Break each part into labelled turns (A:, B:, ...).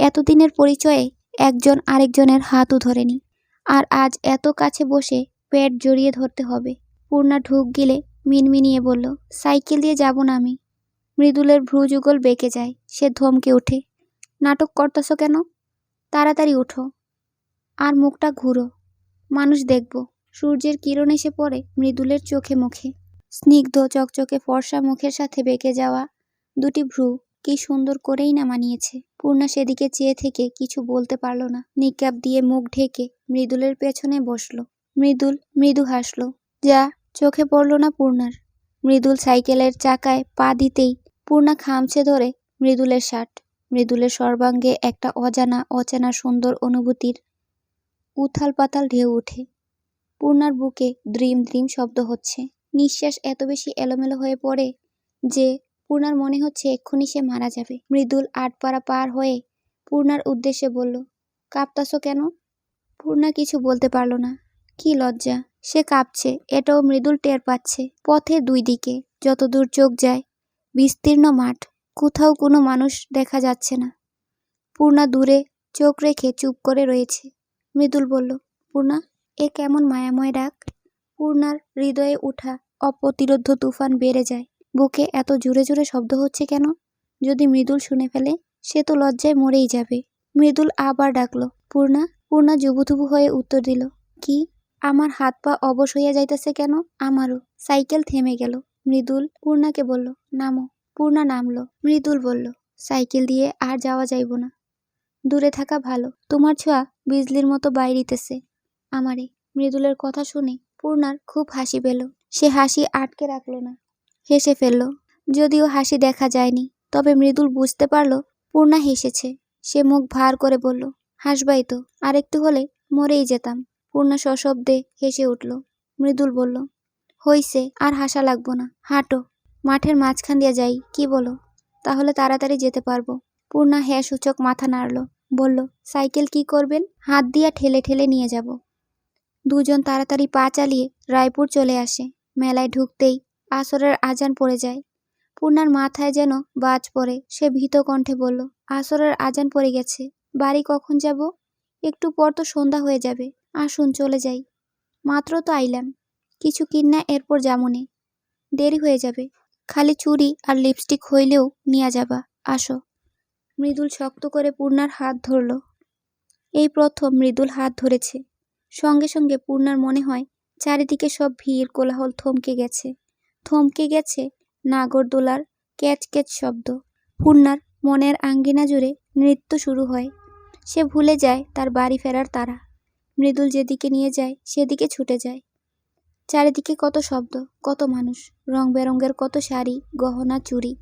A: এতদিনের পরিচয়ে একজন আরেকজনের হাতও ধরেনি, আর আজ এত কাছে বসে পেট জড়িয়ে ধরতে হবে। পূর্ণা ঢুক গিলে মিনমিনিয়ে বলল, সাইকেল দিয়ে যাব না আমি। মৃদুলের ভ্রুযুগল বেঁকে যায়। সে ধমকে ওঠে, নাটক করতেছ কেন? তাড়াতাড়ি ওঠো আর মুখটা ঘুরো, মানুষ দেখব। সূর্যের কিরণ এসে পড়ে মৃদুলের চোখে মুখে। স্নিগ্ধ চকচকে ফর্সা মুখের সাথে বেঁকে যাওয়া দুটি ভ্রু কি সুন্দর করেই না মানিয়েছে। পূর্ণা সেদিকে চেয়ে থেকে কিছু বলতে পারল না। নিকাব দিয়ে মুখ ঢেকে মৃদুলের পেছনে বসল। মৃদুল মৃদু হাসল, যা চোখে পড়ল না পূর্ণার। মৃদুল সাইকেলের চাকায় পা দিতেই পূর্ণা খামচে ধরে মৃদুলের শার্ট। মৃদুলের সর্বাঙ্গে একটা অজানা অচেনা সুন্দর অনুভূতির উথাল পাতাল ঢেউ ওঠে। পূর্ণার বুকে দ্রিম দ্রিম শব্দ হচ্ছে। নিঃশ্বাস এত বেশি এলোমেলো হয়ে পড়ে যে পূর্ণার মনে হচ্ছে এক্ষুনি সে মারা যাবে। মৃদুল আটপাড়া পার হয়ে পূর্ণার উদ্দেশ্যে বলল, কাঁপতাছো কেন? পূর্ণা কিছু বলতে পারল না। কি লজ্জা! সে কাঁপছে, এটাও মৃদুল টের পাচ্ছে। পথে দুই দিকে যতদূর চোখ যায় বিস্তীর্ণ মাঠ, কোথাও কোনো মানুষ দেখা যাচ্ছে না। পূর্ণা দূরে চোখ রেখে চুপ করে রয়েছে। মৃদুল বলল, পূর্ণা, এ কেমন মায়াময় ডাক? পূর্ণার হৃদয়ে উঠা অপ্রতিরোধ্য তুফান বেড়ে যায়। বুকে এত জোরে জোরে শব্দ হচ্ছে কেন? যদি মৃদুল শুনে ফেলে, সে তো লজ্জায় মরেই যাবে। মৃদুল আবার ডাকলো, পূর্ণা। পূর্ণা জুবুথুবু হয়ে উত্তর দিল, কি? আমার হাত পা অবশ হইয়া যাইতেছে কেন? আমারও। সাইকেল থেমে গেল। মৃদুল পূর্ণাকে বলল, নামো। পূর্ণা নামলো। মৃদুল বলল, সাইকেল দিয়ে আর যাওয়া যাইব না, দূরে থাকা ভালো। তোমার ছোঁয়া বিজলির মতো বাইরিতেছে আমারে। মৃদুলের কথা শুনে পূর্ণার খুব হাসি পেল। সে হাসি আটকে রাখল না, হেসে ফেলল। যদিও হাসি দেখা যায়নি, তবে মৃদুল বুঝতে পারল পূর্ণা হেসেছে। সে মুখ ভার করে বলল, হাসবাই তো, আর একটু হলে মরেই যেতাম। পূর্ণা সশব্দে হেসে উঠল। মৃদুল বলল, হইছে, আর হাসা লাগবো না, হাঁটো। মাঠের মাঝখান দিয়া যাই, কি বলো? তাহলে তাড়াতাড়ি যেতে পারবো। পূর্ণা হ্যাঁ সূচক মাথা নাড়ল। বলল, সাইকেল কি করবেন? হাত দিয়া ঠেলে ঠেলে নিয়ে যাব। দুজন তাড়াতাড়ি পা চালিয়ে রায়পুর চলে আসে। মেলায় ঢুকতেই আসরের আজান পড়ে যায়। পূর্ণার মাথায় যেন বাজ পড়ে। সে ভীত কণ্ঠে বলল, আসরের আজান পড়ে গেছে, বাড়ি কখন যাব? একটু পর তো সন্ধ্যা হয়ে যাবে। আসুন চলে যাই, মাত্র তো আইলাম। কিছু কিন্না এরপর যামনে, দেরি হয়ে যাবে। খালি চুড়ি আর লিপস্টিক হইলেও নিয়া যাবা, আসো। মৃদুল শক্ত করে পূর্ণার হাত ধরল। এই প্রথম মৃদুল হাত ধরেছে। সঙ্গে সঙ্গে পূর্ণার মনে হয় চারিদিকে সব ভিড় কোলাহল থমকে গেছে। থমকে গেছে নাগরদোলার ক্যাচ ক্যাচ শব্দ। পূর্ণার মনের আঙ্গিনা জুড়ে নৃত্য শুরু হয়। সে ভুলে যায় তার বাড়ি ফেরার তাড়া। মৃদুল যেদিকে নিয়ে যায় সেদিকে ছুটে যায়। চারিদিকে কত শব্দ, কত মানুষ, রং বেরঙের কত শাড়ি, গহনা, চুড়ি।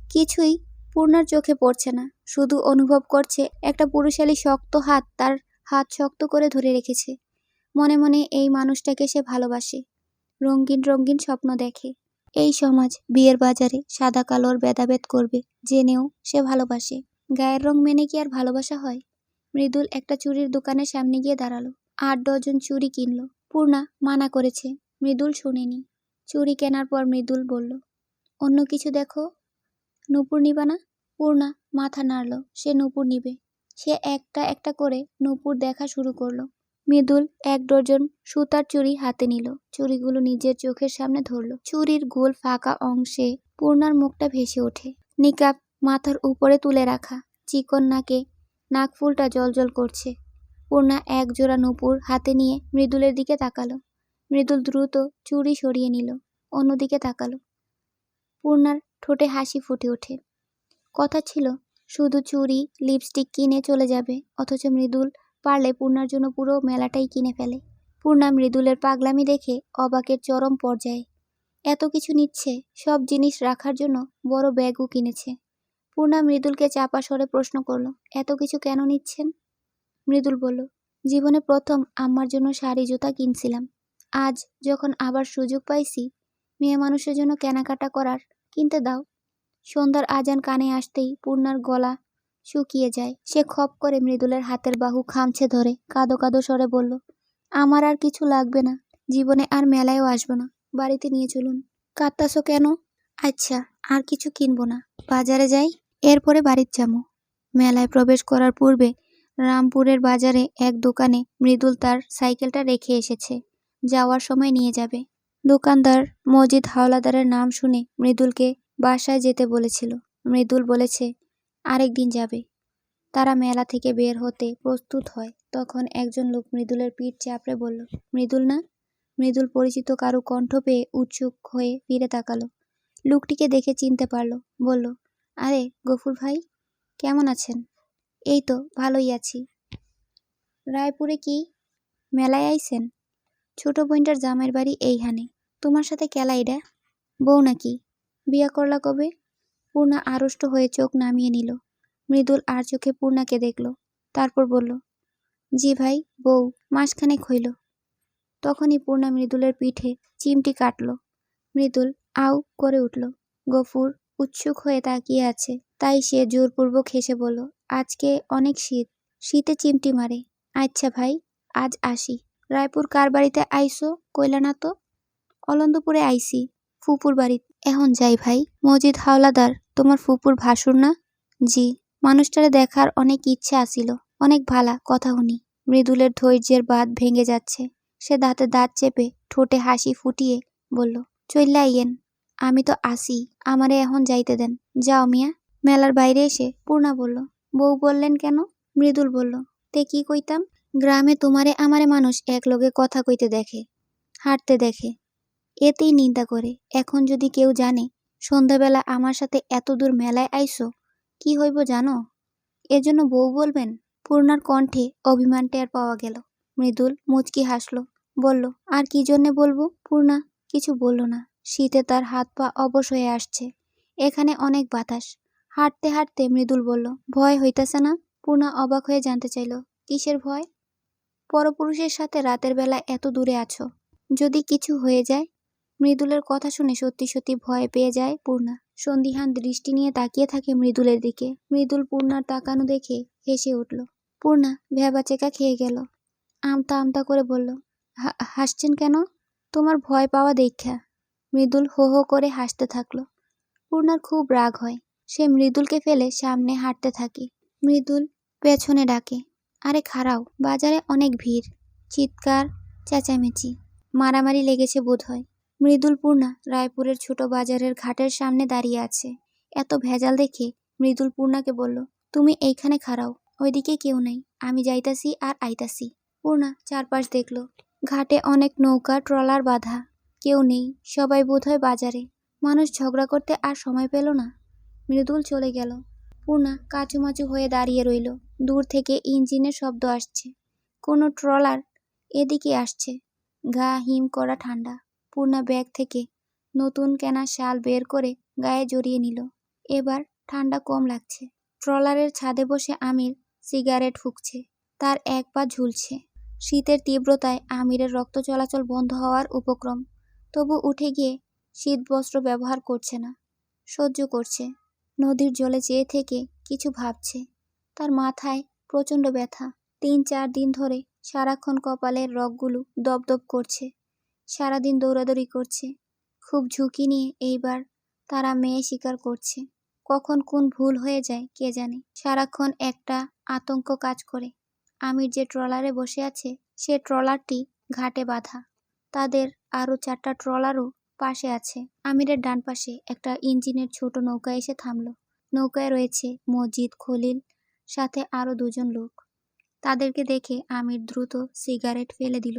A: কিছুই পূর্ণার চোখে পড়ছে না। শুধু অনুভব করছে একটা পুরুষালী শক্ত হাত তার হাত শক্ত করে ধরে রেখেছে। মনে মনে এই মানুষটাকে সে ভালোবাসে। রঙিন রঙিন স্বপ্ন দেখে। এই সমাজ বিয়ের বাজারে সাদা কালোর ভেদাভেদ করবে জেনেও সে ভালোবাসে। গায়ের রং মেনে কি আর ভালোবাসা হয়? মৃদুল একটা চুড়ির দোকানের সামনে গিয়ে দাঁড়ালো। 8 ডজন চুড়ি কিনলো। পূর্ণা মানা করেছে, মৃদুল শোনেনি। চুড়ি কেনার পর মৃদুল বলল, অন্য কিছু দেখো। নূপুর নিবা না? পূর্ণা মাথা নাড়ল। সে নূপুর নিবে। সে একটা একটা করে নূপুর দেখা শুরু করলো। মৃদুল 1 ডজন সুতার চুড়ি হাতে নিল। চুড়িগুলো নিজের চোখের সামনে ধরল। চুড়ির গোল ফাঁকা অংশে পূর্ণার মুখটা ভেসে ওঠে। নিকাব মাথার উপরে তুলে রাখা, চিকন নাকে নাকফুলটা জলজল করছে। পূর্ণা 1 জোড়া নূপুর হাতে নিয়ে মৃদুলের দিকে তাকালো। মৃদুল দ্রুত চুড়ি সরিয়ে নিল, অন্যদিকে তাকালো। পূর্ণার ঠোঁটে হাসি ফুটে ওঠে। কথা ছিল শুধু চুড়ি লিপস্টিক কিনে চলে যাবে, অথচ মৃদুল পারলে পূর্ণার জন্য পুরো মেলাটাই কিনে ফেলে। পূর্ণা মৃদুলের পাগলামি দেখে অবাকের চরম পর্যায়ে। এত কিছু নিচ্ছে, সব জিনিস রাখার জন্য বড় ব্যাগও কিনেছে। পূর্ণা মৃদুলকে চাপা স্বরে প্রশ্ন করল, এত কিছু কেন নিচ্ছেন? মৃদুল বলল, জীবনে প্রথম আম্মার জন্য শাড়ি জুতা কিনছিলাম। আজ যখন আবার সুযোগ পাইছি মেয়ে মানুষের জন্য কেনাকাটা করার, কিনতে দাও। সন্ধ্যার আজান কানে আসতেই পূর্ণার গলা শুকিয়ে যায়। সে খপ করে মৃদুলের হাতের বাহু খামছে ধরে কাঁদো কাঁদো স্বরে বলল, আমার আর কিছু লাগবে না, জীবনে আর মেলায়ও আসবো না, বাড়িতে নিয়ে চলুন। কাঁদতাছো কেন? আচ্ছা, আর কিছু কিনবো না, বাজারে যাই, এরপরে বাড়ির যাবো। মেলায় প্রবেশ করার পূর্বে রামপুরের বাজারে এক দোকানে মৃদুল তার সাইকেলটা রেখে এসেছে, যাওয়ার সময় নিয়ে যাবে। দোকানদার মজিদ হাওলাদারের নাম শুনে মৃদুলকে বাসায় যেতে বলেছিল। মৃদুল বলেছে আরেক দিন যাবে। তারা মেলা থেকে বের হতে প্রস্তুত হয়, তখন একজন লোক মৃদুলের পিঠ চাপড়ে বলল, মৃদুল না? মৃদুল পরিচিত কারো কণ্ঠ পেয়ে উৎসুক হয়ে ফিরে তাকালো। লোকটিকে দেখে চিনতে পারল। বলল, আরে গফুর ভাই, কেমন আছেন? এই তো ভালোই আছি। রায়পুরে কি মেলায় আইছেন? ছোট বোনটার জামাইয়ের বাড়ি এইখানে। তোমার সাথে কেলা এডা? বউ নাকি? বিয়া করলা কবে? পূর্ণা আড়ষ্ট হয়ে চোখ নামিয়ে নিল। মৃদুল আর চোখে পূর্ণাকে দেখল, তারপর বলল, জি ভাই, বউ মাসখানেক হইল। তখনই পূর্ণা মৃদুলের পিঠে চিমটি কাটল। মৃদুল আউ করে উঠল। গফুর উৎসুক হয়ে তাকিয়ে আছে, তাই সে জোরপূর্বক হেসে বলল, আজকে অনেক শীত, শীতে চিমটি মারে। আচ্ছা ভাই, আজ আসি। রায়পুর কার বাড়িতে আইসো কইলা না তো? অলন্দপুরে আইসি, ফুপুর বাড়িতে। এখন যাই ভাই। মজিদ হাওলাদার তোমার ফুপুর ভাসুর না? জি। মানুষটারে দেখার অনেক ইচ্ছে আসিল, অনেক ভালা কথা শুনি। মৃদুলের ধৈর্যের বাঁধ ভেঙে যাচ্ছে। সে দাঁতে দাঁত চেপে ঠোঁটে হাসি ফুটিয়ে বলল, চইল্লা আইয়েন, আমি তো আসি, আমারে এখন যাইতে দেন। যাও মিয়া। মেলার বাইরে এসে পূর্ণা বলল, বউ বললেন কেন? মৃদুল বলল, তে কি কইতাম? গ্রামে তোমারে আমারে মানুষ একলগে কথা কইতে দেখে, হাঁটতে দেখে, এতেই নিন্দা করে। এখন যদি কেউ জানে সন্ধ্যাবেলা আমার সাথে এত দূর মেলায় আইসো, কি হইব জানো? এজন্য বউ বলবেন? পূর্ণার কণ্ঠে অভিমান টের পাওয়া গেল। মৃদুল মুচকি হাসল, বলল, আর কি জন্যে বলবো? পূর্ণা কিছু বলল না। শীতে তার হাত পা অবশ হয়ে আসছে। এখানে অনেক বাতাস। হাঁটতে হাঁটতে মৃদুল বলল, ভয় হইতাছে না? পূর্ণা অবাক হয়ে জানতে চাইল, কিসের ভয়? পরপুরুষের সাথে রাতের বেলা এত দূরে আছো, যদি কিছু হয়ে যায়? মৃদুলের কথা শুনে সত্যি সত্যি ভয় পেয়ে যায় পূর্ণা। সন্দিহান দৃষ্টি নিয়ে তাকিয়ে থাকে মৃদুলের দিকে। মৃদুল পূর্ণার তাকানো দেখে হেসে উঠল। পূর্ণা ভ্যাবাচেকা খেয়ে গেল। আমতা আমতা করে বলল, হাসছেন কেন? তোমার ভয় পাওয়া দেখা। মৃদুল হো হো করে হাসতে থাকলো। পূর্ণার খুব রাগ হয়। সে মৃদুলকে ফেলে সামনে হাঁটতে থাকে। মৃদুল পেছনে ডাকে, আরে খাড়াও, বাজারে অনেক ভিড়। চিৎকার, চেঁচামেচি, মারামারি লেগেছে বোধহয়। মৃদুল পূর্ণা রায়পুরের ছোট বাজারের ঘাটের সামনে দাঁড়িয়ে আছে। এত ভেজাল দেখে মৃদুল পূর্ণাকে বলল, তুমি এইখানে খাড়াও, ওইদিকে কেউ নাই, আমি যাইতাছি আর আইতাছি। পূর্ণা চারপাশ দেখল। ঘাটে অনেক নৌকা ট্রলার বাঁধা, কেউ নেই, সবাই বোধহয় বাজারে। মানুষ ঝগড়া করতে আর সময় পেল না। মৃদুল চলে গেল। পূর্ণা কাচুমাচু হয়ে দাঁড়িয়ে রইল। দূর থেকে ইঞ্জিনের শব্দ আসছে। কোনো ট্রলার এদিকে আসছে। গা হিম করা ঠান্ডা। পূর্ণা ব্যাগ থেকে নতুন কেনা শাল বের করে গায়ে জড়িয়ে নিল। এবার ঠান্ডা কম লাগছে। ট্রলারের ছাদে বসে আমির সিগারেট ফুঁকছে। তার এক পা ঝুলছে। শীতের তীব্রতায় আমিরের রক্ত চলাচল বন্ধ হওয়ার উপক্রম। তবু উঠে গিয়ে শীত বস্ত্র ব্যবহার করছে না, সহ্য করছে। নদীর জলে চেয়ে থেকে কিছু ভাবছে। তার মাথায় প্রচণ্ড ব্যথা। ৩-৪ দিন ধরে সারাক্ষণ কপালের রগগুলো দপদপ করছে। সারাদিন দৌড়াদৌড়ি করছে। খুব ঝুঁকি নিয়ে এইবার তারা মেয়ে শিকার করছে। কখন কোন ভুল হয়ে যায় কে জানে। সারাক্ষণ একটা আতঙ্ক কাজ করে। আমির যে ট্রলারে বসে আছে সে ট্রলারটি ঘাটে বাঁধা। তাদের আরও 4টা ট্রলারও পাশে আছে। আমিরের ডান পাশে একটা ইঞ্জিনের ছোট নৌকা এসে থামল। নৌকায় রয়েছে মজিদ, খলিল, সাথে আরও 2জন লোক। তাদেরকে দেখে আমির দ্রুত সিগারেট ফেলে দিল,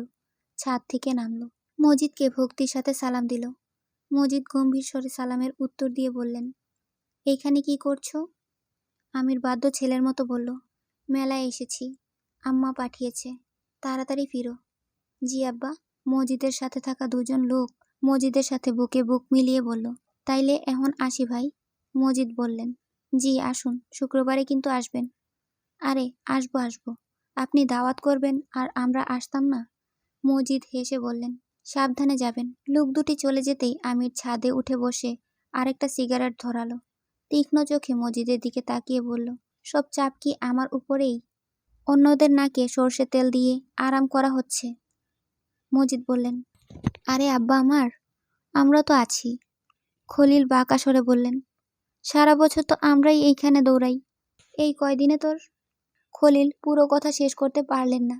A: ছাদ থেকে নামল। মজিদকে ভক্তির সাথে সালাম দিল। মজিদ গম্ভীর স্বরে সালামের উত্তর দিয়ে বললেন, এইখানে কি করছো? আমির বাধ্য ছেলের মতো বলল, মেলায় এসেছি, আম্মা পাঠিয়েছে, তাড়াতাড়ি ফিরো। জি আব্বা। মজিদের সাথে থাকা 2জন লোক মজিদের সাথে বুকে বুক মিলিয়ে বলল, তাইলে এখন আসি ভাই। মজিদ বললেন, জি আসুন, শুক্রবারে কিন্তু আসবেন। আরে আসবো আসবো, আপনি দাওয়াত করবেন আর আমরা আসতাম না? মজিদ হেসে বললেন, সাবধানে যাবেন। লোক দুটি চলে যেতেই আমির ছাদে উঠে বসে আরেকটা সিগারেট ধরালো। তীক্ষ্ণ চোখে মজিদের দিকে তাকিয়ে বলল, সব চাপ কি আমার উপরেই? অন্যদের নাকে সর্ষে তেল দিয়ে আরাম করা হচ্ছে। মজিদ বললেন, আরে আব্বা আমার, আমরা তো আছি। খলিল বাঁকা স্বরে বললেন, সারা বছর তো আমরাই এইখানে দৌড়াই, এই কয়দিনে তোর। খলিল পুরো কথা শেষ করতে পারলেন না।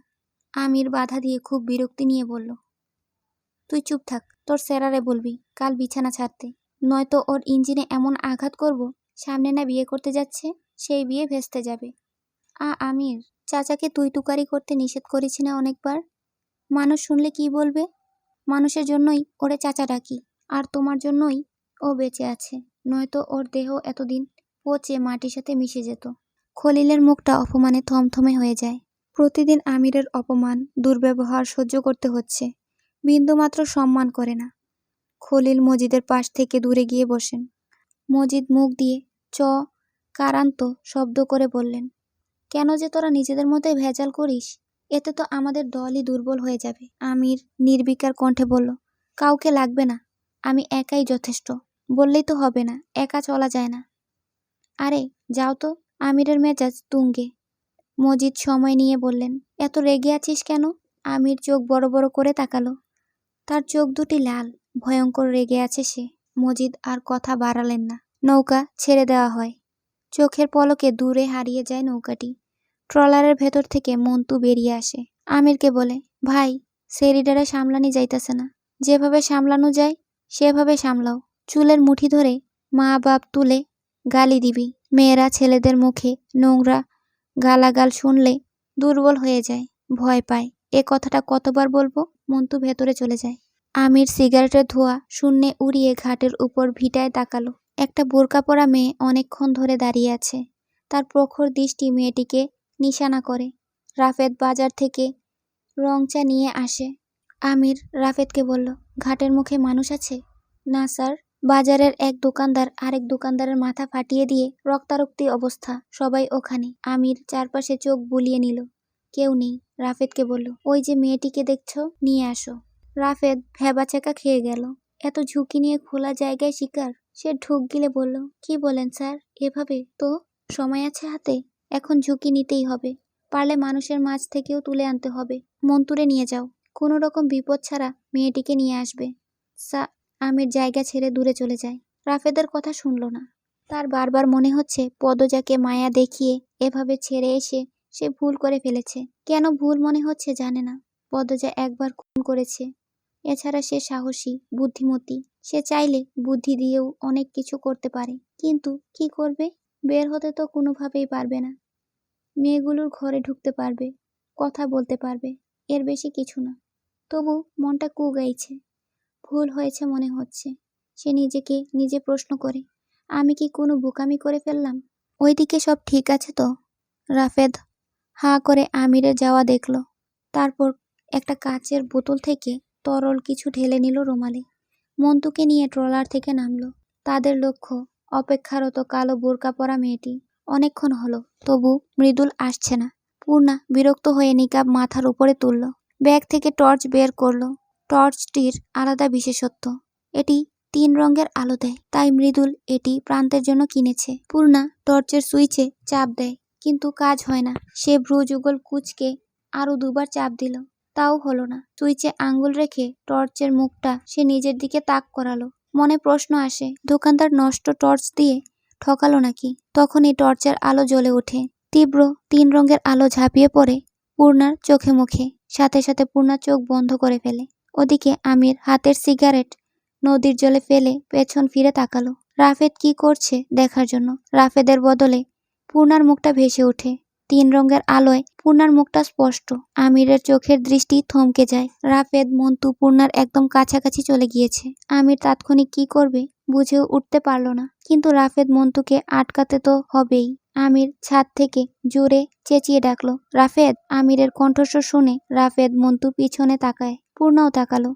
A: আমির বাধা দিয়ে খুব বিরক্তি নিয়ে বলল, তুই চুপ থাক, তোর স্যারারে বলবি কাল বিছানা ছাড়তে, নয়তো ওর ইঞ্জিনে এমন আঘাত করব, সামনে না বিয়ে করতে যাচ্ছে, সেই বিয়ে ভেস্তে যাবে। আমির, চাচাকে তুই তুকারি করতে নিষেধ করেছি না অনেকবার? মানুষ শুনলে কি বলবে? মানুষের জন্যই ওরে চাচা ডাকি, আর তোমার জন্যই ও বেঁচে আছে, নয়তো ওর দেহ এতদিন পচে মাটির সাথে মিশে যেত। খলিলের মুখটা অপমানে থমথমে হয়ে যায়। প্রতিদিন আমিরের অপমান, দুর্ব্যবহার সহ্য করতে হচ্ছে, বিন্দুমাত্র সম্মান করে না। খলিল মজিদের পাশ থেকে দূরে গিয়ে বসেন। মজিদ মুখ দিয়ে কারান্ত শব্দ করে বললেন, কেন যে তোরা নিজেদের মধ্যে ভেজাল করিস? এতে তো আমাদের দলই দুর্বল হয়ে যাবে। আমির নির্বিকার কণ্ঠে বলল, কাউকে লাগবে না, আমি একাই যথেষ্ট। বললেই তো হবে না, একা চলা যায় না। আরে যাও তো। আমিরের মেজাজ তুঙ্গে। মজিদ সময় নিয়ে বললেন, এত রেগে আছিস কেন? আমির চোখ বড় বড় করে তাকালো। তার চোখ দুটি লাল, ভয়ঙ্কর রেগে আছে সে। মজিদ আর কথা বাড়ালেন না। নৌকা ছেড়ে দেওয়া হয়। চোখের পলকে দূরে হারিয়ে যায় নৌকাটি। ট্রলারের ভেতর থেকে মন্টু বেরিয়ে আসে। আমিরকে বলে, ভাই, সেরিডারে সামলানি যাইতাছে না, যেভাবে সামলানো যায় সেভাবে সামলাও। চুলের মুঠি ধরে মা বাপ তুলে গালি দিবি। মেয়েরা ছেলেদের মুখে নোংরা গালাগাল শুনলে দুর্বল হয়ে যায়, ভয় পায়। এ কথাটা কতবার বলবো? মন্টু ভেতরে চলে যায়। আমির সিগারেটের ধোঁয়া শূন্যে উড়িয়ে ঘাটের উপর ভিটায় তাকালো। একটা বোরকা পরা মেয়ে অনেকক্ষণ ধরে দাঁড়িয়ে আছে। তার প্রখর দৃষ্টি মেয়েটিকে নিশানা করে। রাফেদ বাজার থেকে রংচা নিয়ে আসে। আমির রাফেদকে বলল, ঘাটের মুখে মানুষ আছে? না স্যার। বাজারের এক দোকানদার আরেক দোকানদারের মাথা ফাটিয়ে দিয়ে রক্তারক্তি অবস্থা, সবাই ওখানে। আমির চারপাশে চোখ বুলিয়ে নিল। কেউ নেই। রাফেদকে বলল, ওই যে মেয়েটিকে দেখছো, নিয়ে আসো। রাফেদ ভ্যাবাচ্যাকা খেয়ে গেল। এত ঝুঁকি নিয়ে খোলা জায়গায় শিকার। সে ঢুক গিলে বলল, কি বলেন স্যার? এভাবে তো সময় আছে হাতে, এখন ঝুঁকি নিতেই হবে। পারলে মানুষের মাঝ থেকেও তুলে আনতে হবে। মন্তুরে নিয়ে যাও, কোনো রকম বিপদ ছাড়া মেয়েটিকে নিয়ে আসবে। আমির জায়গা ছেড়ে দূরে চলে যায়। রাফেদের কথা শুনল না। তার বারবার মনে হচ্ছে পদজাকে মায়া দেখিয়ে এভাবে ছেড়ে এসে সে ভুল করে ফেলেছে। কেন ভুল মনে হচ্ছে জানে না। পদজা একবার খুন করেছে। এছাড়া সে সাহসী, বুদ্ধিমতী। সে চাইলে বুদ্ধি দিয়েও অনেক কিছু করতে পারে, কিন্তু কি করবে? বের হতে তো কোনোভাবেই পারবে না। মেয়েগুলোর ঘরে ঢুকতে পারবে, কথা বলতে পারবে, এর বেশি কিছু না। তবু মনটা কুগাইছে। ভুল হয়েছে মনে হচ্ছে। সে নিজেকে নিজে প্রশ্ন করে, আমি কি কোনো বোকামি করে ফেললাম? ওইদিকে সব ঠিক আছে তো? রাফেদ হাঁ করে আমিরের যাওয়া দেখল। তারপর একটা কাচের বোতল থেকে তরল কিছু ঢেলে নিল রুমালে। মন্টুকে নিয়ে ট্রলার থেকে নামল। তাদের লক্ষ্য অপেক্ষারত কালো বোরকা পরা মেয়েটি। অনেকক্ষণ হলো, তবু মৃদুল আসছে না। পূর্ণা বিরক্ত হয়ে নিকাব মাথার উপরে তুলল। ব্যাগ থেকে টর্চ বের করল। টর্চটির আলাদা বিশেষত্ব, এটি 3 রঙের আলো দেয়, তাই মৃদুল এটি প্রান্তের জন্য কিনেছে। পূর্ণা টর্চের সুইচে চাপ দেয়, কিন্তু কাজ হয় না। সে ভ্রু যুগল কুঁচকে আরো 2বার চাপ দিল, তাও হলো না। সুইচে আঙ্গুল রেখে টর্চের মুখটা সে নিজের দিকে তাক করালো। মনে প্রশ্ন আসে, দোকানদার নষ্ট টর্চ দিয়ে ঠকালো নাকি? তখনই টর্চের আলো জ্বলে ওঠে। তীব্র 3 রঙের আলো ঝাঁপিয়ে পড়ে পূর্ণার চোখে মুখে। সাথে সাথে পূর্ণা চোখ বন্ধ করে ফেলে। ওদিকে আমির হাতের সিগারেট নদীর জলে ফেলে পেছন ফিরে তাকালো, রাফেদ কি করছে দেখার জন্য। রাফেদের বদলে পূর্ণার মুখটা ভেসে ওঠে। 3 রঙের আলোয় পূর্ণার মুখটা স্পষ্ট। আমিরের চোখের দৃষ্টি থমকে যায়। রাফেদ মন্টু পূর্ণার একদম কাছাকাছি চলে গিয়েছে। আমির তাৎক্ষণিক কি করবে বুঝেও উঠতে পারল না, কিন্তু রাফেদ মন্টুকে আটকাতে তো হবেই। আমির ছাদ থেকে জোরে চেঁচিয়ে ডাকলো, রাফেদ। আমিরের কণ্ঠস্বর শুনে রাফেদ মন্টু পিছনে তাকায়। পূর্ণাও তাকালো।